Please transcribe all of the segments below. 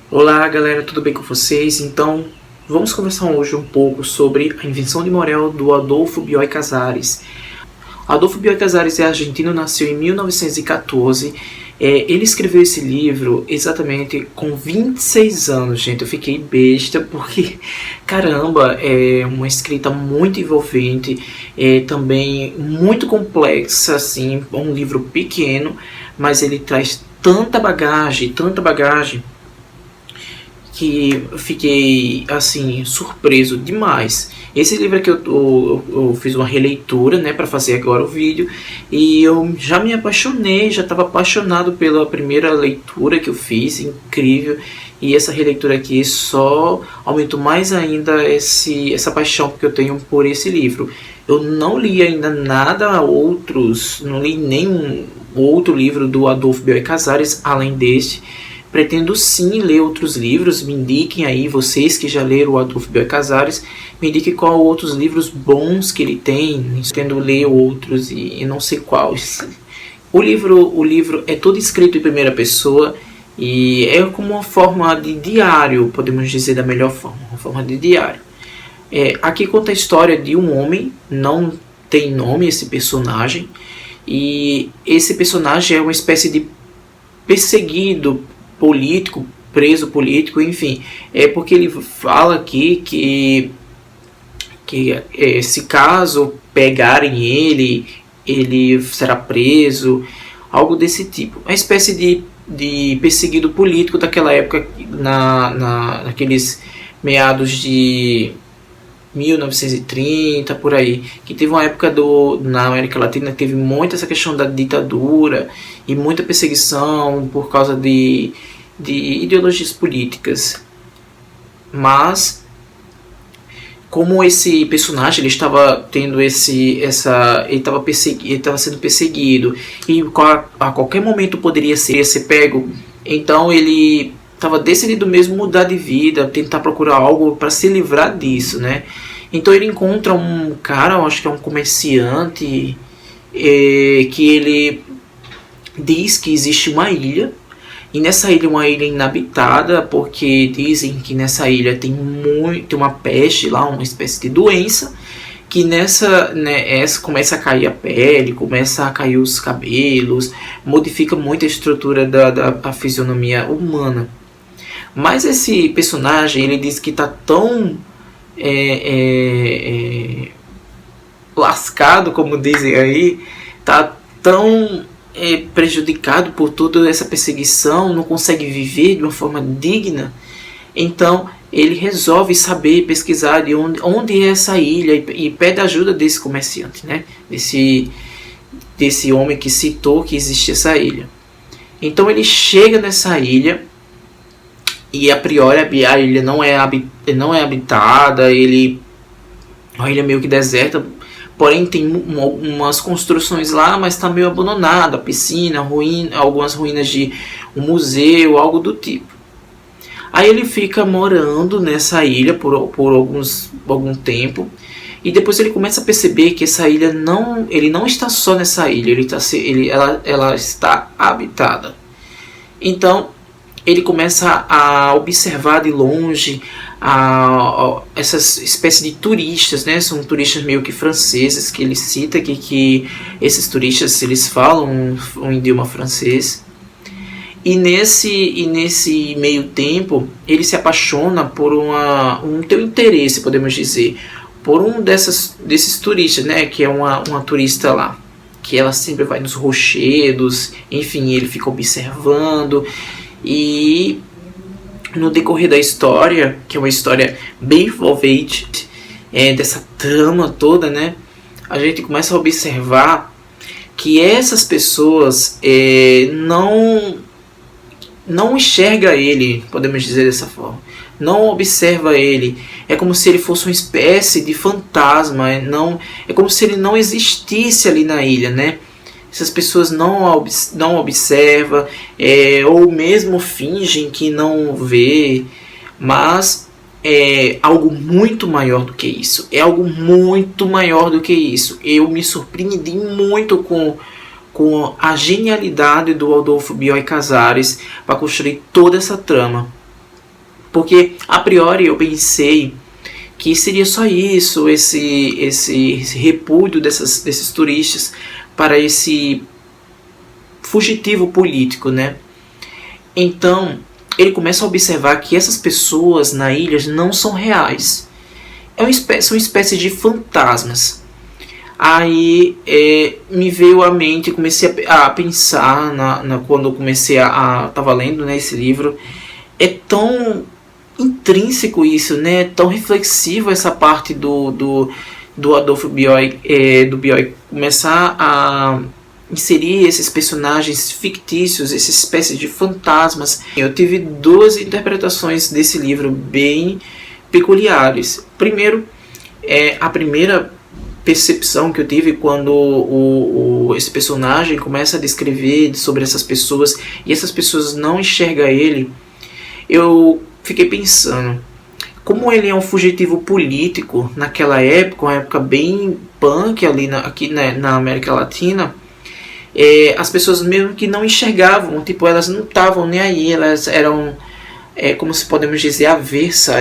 Olá galera, tudo bem com vocês? Então, vamos conversar hoje um pouco sobre a invenção de Morel do Adolfo Bioy Casares. Adolfo Bioy Casares é argentino, nasceu em 1914. Ele escreveu esse livro exatamente com 26 anos, gente. Eu fiquei besta porque, caramba, é uma escrita muito envolvente, também muito complexa, assim, um livro pequeno, mas ele traz tanta bagagem, que eu fiquei assim surpreso demais. Esse livro aqui eu fiz uma releitura, né, para fazer agora o vídeo, e eu já me apaixonei, já estava apaixonado pela primeira leitura que eu fiz, incrível. E essa releitura aqui só aumentou mais ainda essa paixão que eu tenho por esse livro. Eu não li ainda nada outros, não li nenhum outro livro do Adolfo Bioy Casares além deste. Pretendo sim ler outros livros, me indiquem aí, vocês que já leram o Adolfo Bioy Casares, me indiquem qual outros livros bons que ele tem. Pretendo ler outros e não sei quais. O livro é todo escrito em primeira pessoa e é como uma forma de diário, podemos dizer da melhor forma, uma forma de diário. Aqui conta a história de um homem, não tem nome esse personagem, e esse personagem é uma espécie de perseguido político, preso político, enfim. É porque ele fala aqui que se caso pegarem ele será preso, algo desse tipo. Uma espécie de perseguido político daquela época, naqueles meados de 1930, por aí, que teve uma época na América Latina que teve muito essa questão da ditadura e muita perseguição por causa de ideologias políticas. Mas como esse personagem ele estava tendo ele estava sendo perseguido e a qualquer momento poderia ser pego, então ele estava decidido mesmo mudar de vida, tentar procurar algo para se livrar disso, né? Então ele encontra um cara, eu acho que é um comerciante, que ele diz que existe uma ilha, e nessa ilha é uma ilha inabitada, porque dizem que nessa ilha tem uma peste lá, uma espécie de doença, que começa a cair a pele, começa a cair os cabelos, modifica muito a estrutura da fisionomia humana. Mas esse personagem, ele diz que está tão lascado, como dizem aí, está tão prejudicado por toda essa perseguição, não consegue viver de uma forma digna. Então ele resolve saber, pesquisar de onde é essa ilha e pede ajuda desse comerciante, né? Desse homem que citou que existe essa ilha. Então ele chega nessa ilha e a priori a ilha não é habitada, é uma ilha meio que deserta, porém tem umas construções lá, mas está meio abandonada, piscina, algumas ruínas de um museu, algo do tipo. Aí ele fica morando nessa ilha por algum tempo, e depois ele começa a perceber que essa ilha ele não está só nessa ilha, ela está habitada. Então ele começa a observar de longe essas espécies de turistas, né? São turistas meio que franceses, que ele cita que esses turistas eles falam um idioma francês. E nesse meio tempo ele se apaixona por um teu interesse, podemos dizer, por desses turistas, né? Que é uma turista lá, que ela sempre vai nos rochedos, enfim, ele fica observando. E no decorrer da história, que é uma história bem envolvente, dessa trama toda, né, a gente começa a observar que essas pessoas não enxerga ele, podemos dizer dessa forma, não observa ele, é como se ele fosse uma espécie de fantasma, é como se ele não existisse ali na ilha, né? Essas pessoas não observam, ou mesmo fingem que não vê, mas é algo muito maior do que isso. É algo muito maior do que isso. Eu me surpreendi muito com a genialidade do Adolfo Bioy Casares para construir toda essa trama. Porque a priori eu pensei que seria só isso, esse repúdio desses turistas para esse fugitivo político, né? Então, ele começa a observar que essas pessoas na ilha não são reais. São uma espécie de fantasmas. Aí me veio à mente, comecei a pensar quando eu comecei tava lendo, né, esse livro. É tão intrínseco isso, né? Tão reflexivo essa parte do Adolfo Bioy, do Bioy começar a inserir esses personagens fictícios, essa espécie de fantasmas. Eu tive duas interpretações desse livro bem peculiares. Primeiro, a primeira percepção que eu tive quando esse personagem começa a descrever sobre essas pessoas e essas pessoas não enxergam ele, eu fiquei pensando, como ele é um fugitivo político naquela época, uma época bem punk ali aqui na América Latina, as pessoas mesmo que não enxergavam, tipo, elas não estavam nem aí, elas eram, como se podemos dizer, avessa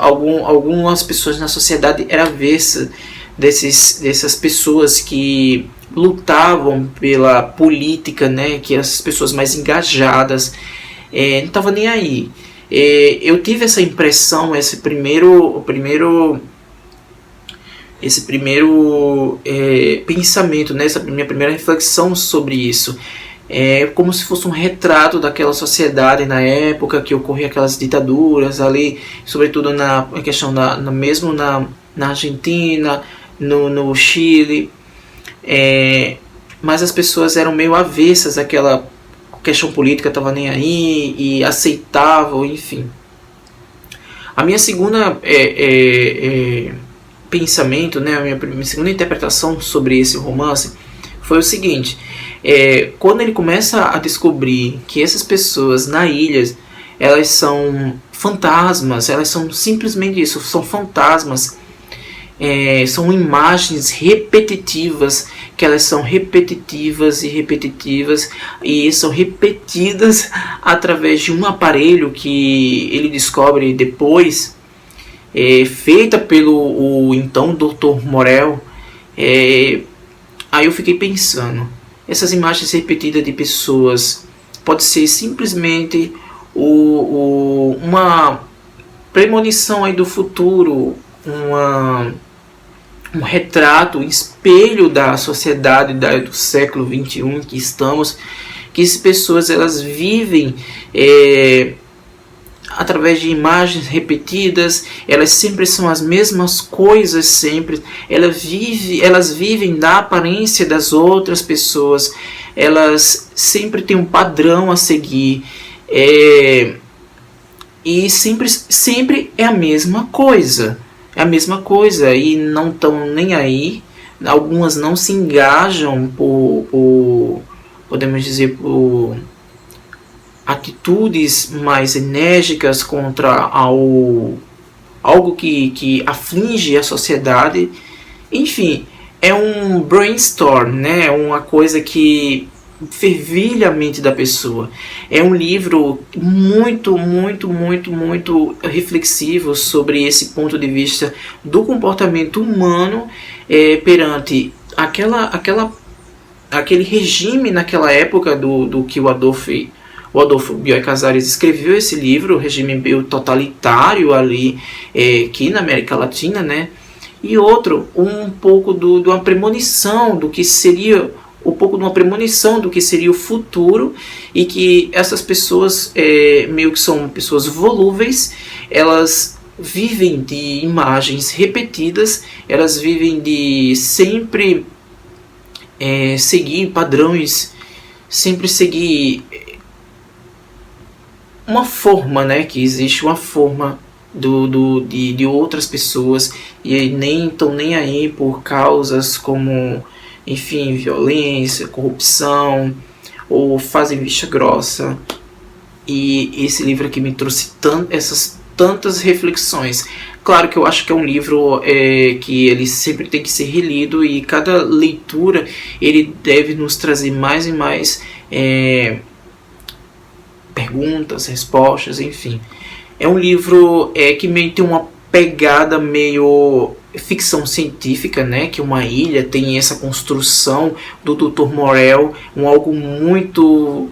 algumas pessoas na sociedade eram avessa dessas pessoas que lutavam pela política, né, que essas pessoas mais engajadas, não estavam nem aí. Eu tive essa impressão, esse primeiro pensamento, né, essa minha primeira reflexão sobre isso. Como se fosse um retrato daquela sociedade na época que ocorriam aquelas ditaduras ali, sobretudo na questão mesmo na Argentina, no Chile, mas as pessoas eram meio avessas àquela questão política, estava nem aí e aceitavam, enfim. A minha segunda pensamento, né, a minha segunda interpretação sobre esse romance foi o seguinte: quando ele começa a descobrir que essas pessoas na ilha, elas são fantasmas, elas são simplesmente isso, são fantasmas, são imagens repetitivas, que elas são repetitivas e são repetidas através de um aparelho que ele descobre depois, feita pelo então Dr. Morel. Aí eu fiquei pensando, essas imagens repetidas de pessoas pode ser simplesmente uma premonição aí do futuro, um retrato, um espelho da sociedade do século XXI que estamos, que essas pessoas elas vivem através de imagens repetidas, elas sempre são as mesmas coisas, sempre elas vivem da aparência das outras pessoas, elas sempre têm um padrão a seguir, e sempre é a mesma coisa. É a mesma coisa e não estão nem aí. Algumas não se engajam podemos dizer, por atitudes mais enérgicas contra algo que aflige a sociedade. Enfim, é um brainstorm, né? É uma coisa que fervilha a mente da pessoa. É um livro muito reflexivo sobre esse ponto de vista do comportamento humano perante aquele regime naquela época do que o Adolfo Bioy Casares escreveu esse livro, o regime meio totalitário ali aqui na América Latina, né? E outro, um pouco de uma premonição do que seria o futuro, e que essas pessoas meio que são pessoas volúveis, elas vivem de imagens repetidas, elas vivem de sempre seguir padrões, sempre seguir uma forma, né, que existe uma forma de outras pessoas, e nem estão nem aí por causas como, enfim, violência, corrupção, ou fazem vista grossa. E esse livro aqui me trouxe essas tantas reflexões. Claro que eu acho que é um livro que ele sempre tem que ser relido, e cada leitura ele deve nos trazer mais e mais perguntas, respostas, enfim. É um livro que meio tem uma pegada meio ficção científica, né? Que uma ilha tem essa construção do Dr. Morell, algo muito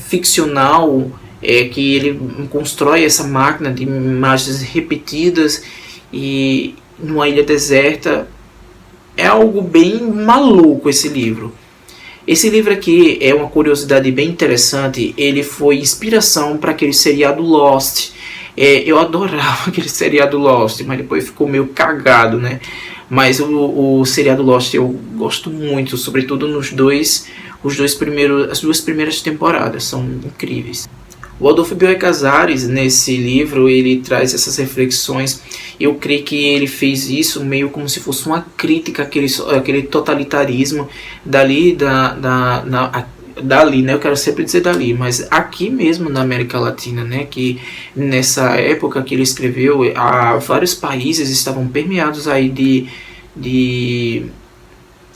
ficcional, que ele constrói essa máquina de imagens repetidas e numa ilha deserta. É algo bem maluco esse livro. Esse livro aqui é uma curiosidade bem interessante. Ele foi inspiração para aquele seriado Lost. Eu adorava aquele seriado Lost, mas depois ficou meio cagado, né? Mas o seriado Lost eu gosto muito, sobretudo as duas primeiras temporadas são incríveis. O Adolfo Bioy Casares, nesse livro, ele traz essas reflexões. Eu creio que ele fez isso meio como se fosse uma crítica àquele totalitarismo dali, dali, né? Eu quero sempre dizer dali, mas aqui mesmo na América Latina, né? Que nessa época que ele escreveu, vários países estavam permeados aí de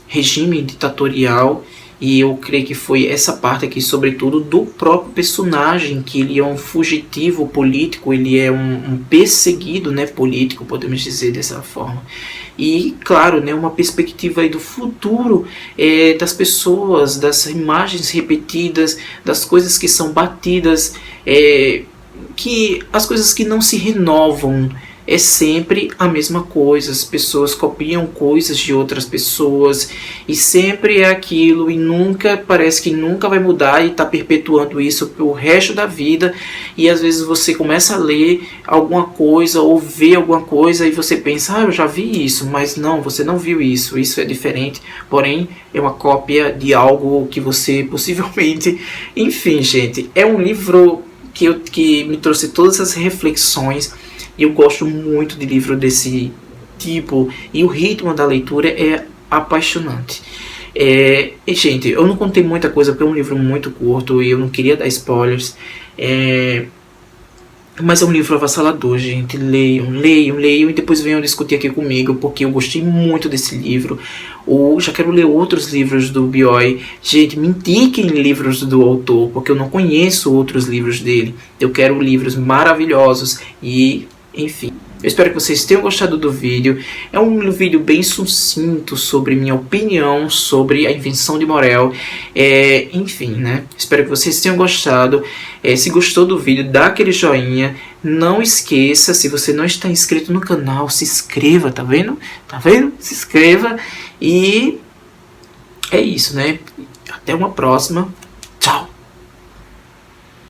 regime ditatorial. E eu creio que foi essa parte aqui, sobretudo, do próprio personagem, que ele é um fugitivo político, ele é um perseguido, né, político, podemos dizer dessa forma. E, claro, né, uma perspectiva aí do futuro das pessoas, das imagens repetidas, das coisas que são batidas, que as coisas que não se renovam. É sempre a mesma coisa, as pessoas copiam coisas de outras pessoas e sempre é aquilo e nunca, parece que nunca vai mudar e está perpetuando isso pelo resto da vida. E às vezes você começa a ler alguma coisa ou ver alguma coisa e você pensa, eu já vi isso, mas não, você não viu isso, isso é diferente, porém é uma cópia de algo que você possivelmente... Enfim, gente, é um livro que me trouxe todas essas reflexões. Eu gosto muito de livro desse tipo e o ritmo da leitura é apaixonante. E, gente, eu não contei muita coisa porque é um livro muito curto e eu não queria dar spoilers. Mas é um livro avassalador, gente. Leiam e depois venham discutir aqui comigo, porque eu gostei muito desse livro. Já quero ler outros livros do Bioy. Gente, me indiquem livros do autor, porque eu não conheço outros livros dele. Eu quero livros maravilhosos e... Enfim, eu espero que vocês tenham gostado do vídeo. É um vídeo bem sucinto sobre minha opinião sobre a invenção de Morell. Enfim, né? Espero que vocês tenham gostado. Se gostou do vídeo, dá aquele joinha. Não esqueça, se você não está inscrito no canal, se inscreva, tá vendo? Tá vendo? Se inscreva. E é isso, né? Até uma próxima.